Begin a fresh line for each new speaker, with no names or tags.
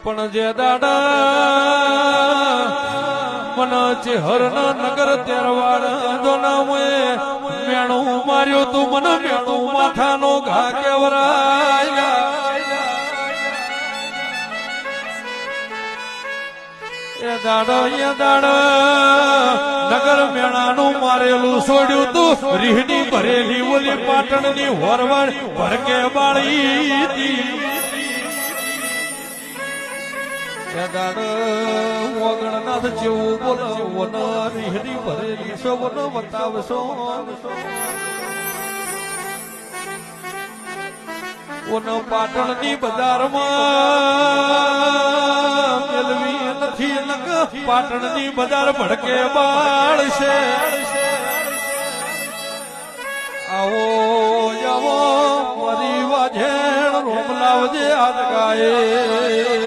પણ જે દાડા મન ચેહરના નગર તેરવાડ દોનામોએ મેણું માર્યો તું મન મેણું માથાનો ઘા કેવરાય એ દાડો નગર મેણાનું મારેલું છોડ્યું તું રીહની ભરેલી ઓલી પાટણની હોરવાડ ભરકે બાળી હતી એ દાડો ઓગણનાથ જેવું બોલો વન રીહની ભરેલી છો વન બતાવશો વન પાટણની બજારમાં મેલવી નથી નક પાટણની બજાર ભડકે બાળશે આવો આવો મારી વાજેણ રોમ લાવજે હાથ ગાયે